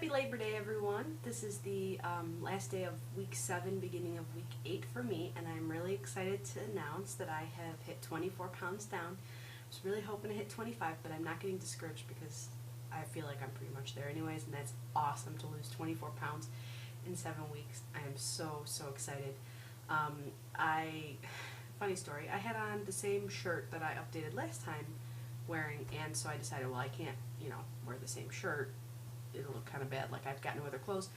Happy Labor Day, everyone. This is the last day of week 7, beginning of week 8 for me, and I'm really excited to announce that I have hit 24 pounds down. I was really hoping to hit 25, but I'm not getting discouraged because I feel like I'm pretty much there anyways, and that's awesome to lose 24 pounds in 7 weeks. I am so excited. Funny story, I had on the same shirt that I updated last time wearing, and so I decided, well, I can't, wear the same shirt. It'll look kind of bad, like I've got no other clothes.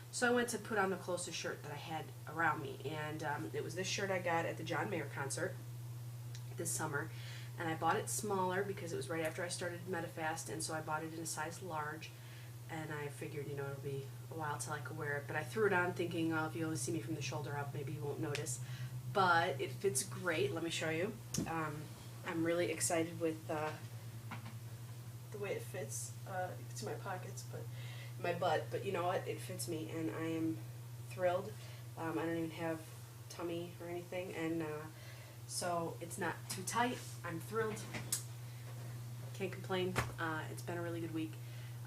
So I went to put on the closest shirt that I had around me, and it was this shirt I got at the John Mayer concert this summer, and I bought it smaller because it was right after I started Medifast, and so I bought it in a size large, and I figured, it'll be a while till I could wear it, but I threw it on thinking, oh, if you only see me from the shoulder up, maybe you won't notice, but it fits great. Let me show you. I'm really excited with the way it fits. You can see my pockets, but my butt, but you know what, it fits me, and I am thrilled. I don't even have tummy or anything, and so it's not too tight. I'm thrilled. Can't complain. It's been a really good week.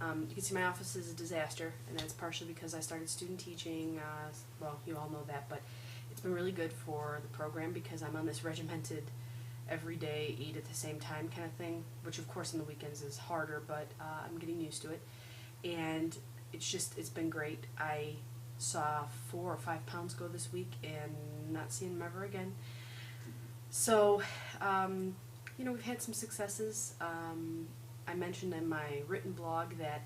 You can see my office is a disaster, and that's partially because I started student teaching. Well, you all know that, but it's been really good for the program because I'm on this regimented every day, eat at the same time kind of thing, which of course in the weekends is harder, but I'm getting used to it, and it's been great. I saw 4 or 5 pounds go this week and not seeing them ever again. So, we've had some successes. I mentioned in my written blog that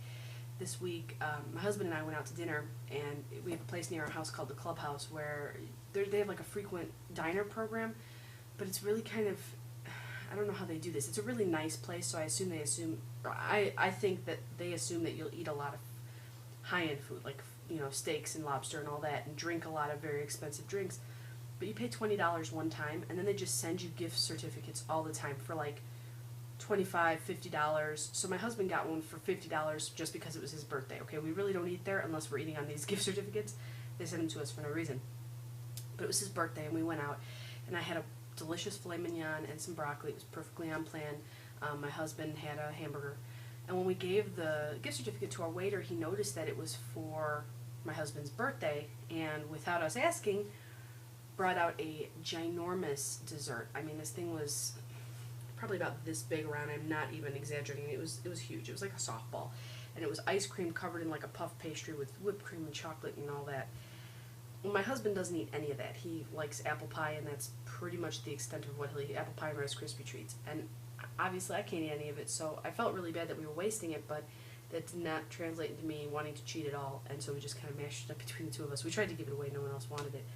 this week my husband and I went out to dinner, and we have a place near our house called the Clubhouse where they have like a frequent diner program, but it's really kind of, I don't know how they do this. It's a really nice place, so I think that they assume that you'll eat a lot of high-end food, like, steaks and lobster and all that, and drink a lot of very expensive drinks. But you pay $20 one time, and then they just send you gift certificates all the time for like $25, $50. So my husband got one for $50 just because it was his birthday. Okay, we really don't eat there unless we're eating on these gift certificates. They send them to us for no reason. But it was his birthday, and we went out, and I had a delicious filet mignon and some broccoli. It was perfectly on plan. My husband had a hamburger. And when we gave the gift certificate to our waiter, he noticed that it was for my husband's birthday, and without us asking, brought out a ginormous dessert. I mean, this thing was probably about this big around. I'm not even exaggerating. It was huge. It was like a softball. And it was ice cream covered in like a puff pastry with whipped cream and chocolate and all that. Well, my husband doesn't eat any of that. He likes apple pie, and that's pretty much the extent of what he'll eat, apple pie and Rice Krispie treats. And obviously I can't eat any of it, so I felt really bad that we were wasting it, but that did not translate into me wanting to cheat at all, and so we just kind of mashed it up between the two of us. We tried to give it away, no one else wanted it.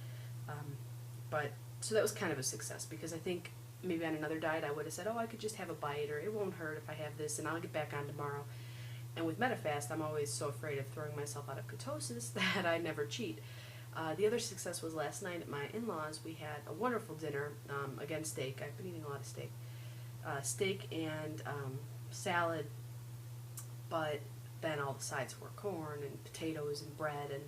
So that was kind of a success, because I think maybe on another diet I would have said, oh, I could just have a bite, or it won't hurt if I have this, and I'll get back on tomorrow. And with Medifast, I'm always so afraid of throwing myself out of ketosis that I never cheat. The other success was last night at my in-laws. We had a wonderful dinner, again, steak. I've been eating a lot of steak. Steak and salad, but then all the sides were corn and potatoes and bread and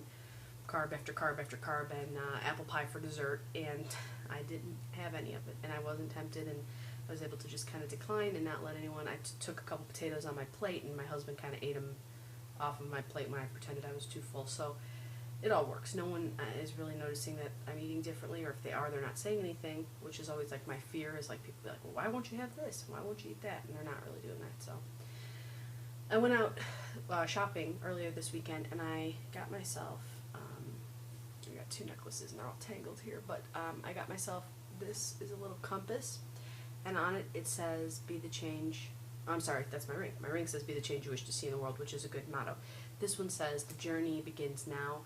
carb after carb after carb, and apple pie for dessert, and I didn't have any of it, and I wasn't tempted, and I was able to just kind of decline and not let anyone. I took a couple potatoes on my plate, and my husband kind of ate them off of my plate when I pretended I was too full, so it all works. No one is really noticing that I'm eating differently, or if they are, they're not saying anything, which is always like my fear, is like people be like, well, why won't you have this? Why won't you eat that? And they're not really doing that. So I went out shopping earlier this weekend, and I got myself, I got 2 necklaces, and they're all tangled here, but I got myself, this is a little compass, and on it says, be the change. I'm sorry, that's my ring. My ring says, be the change you wish to see in the world, which is a good motto. This one says, the journey begins now.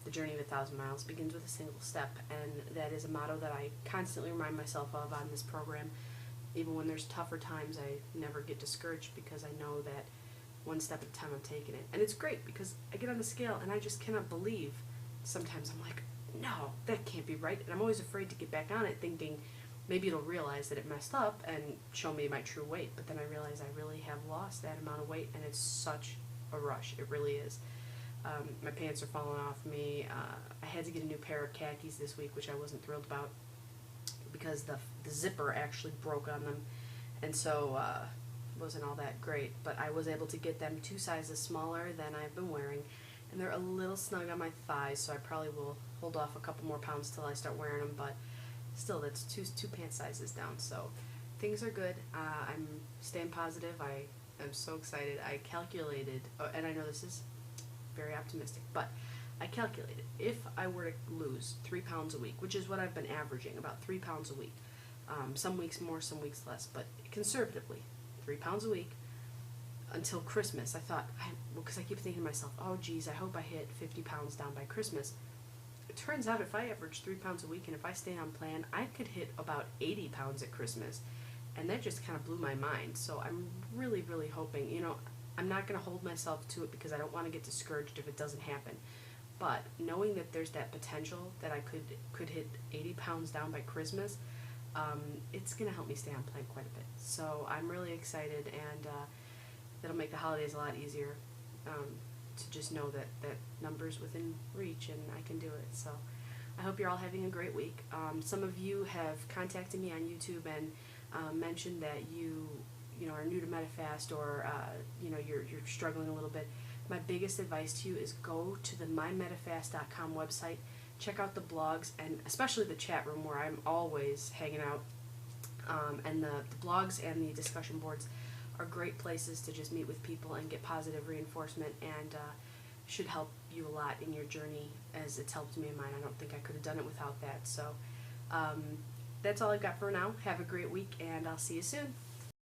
The journey of 1,000 miles begins with a single step, and that is a motto that I constantly remind myself of on this program. Even when there's tougher times, I never get discouraged, because I know that one step at a time I'm taking it. And it's great, because I get on the scale and I just cannot believe. Sometimes I'm like, no, that can't be right, and I'm always afraid to get back on it, thinking maybe it'll realize that it messed up and show me my true weight, but then I realize I really have lost that amount of weight, and it's such a rush. It really is. My pants are falling off me. I had to get a new pair of khakis this week, which I wasn't thrilled about, because the zipper actually broke on them, and so wasn't all that great, but I was able to get them 2 sizes smaller than I've been wearing, and they're a little snug on my thighs, so I probably will hold off a couple more pounds till I start wearing them, but still, that's two pant sizes down, so things are good. I'm staying positive. I am so excited. I calculated, and I know this is very optimistic, but I calculated if I were to lose 3 pounds a week, which is what I've been averaging, about 3 pounds a week, some weeks more, some weeks less, but conservatively, 3 pounds a week until Christmas. I thought, because I keep thinking to myself, oh geez, I hope I hit 50 pounds down by Christmas. It turns out if I average 3 pounds a week and if I stay on plan, I could hit about 80 pounds at Christmas. And that just kind of blew my mind. So I'm really, really hoping, I'm not going to hold myself to it because I don't want to get discouraged if it doesn't happen. But knowing that there's that potential that I could hit 80 pounds down by Christmas, it's going to help me stay on plan quite a bit. So I'm really excited, and that'll make the holidays a lot easier to just know that number's within reach and I can do it. So I hope you're all having a great week. Some of you have contacted me on YouTube and mentioned that you are new to Medifast, or you're struggling a little bit. My biggest advice to you is go to the mymedifast.com website, check out the blogs, and especially the chat room where I'm always hanging out. And the blogs and the discussion boards are great places to just meet with people and get positive reinforcement, and should help you a lot in your journey as it's helped me in mine. I don't think I could have done it without that. So that's all I've got for now. Have a great week, and I'll see you soon.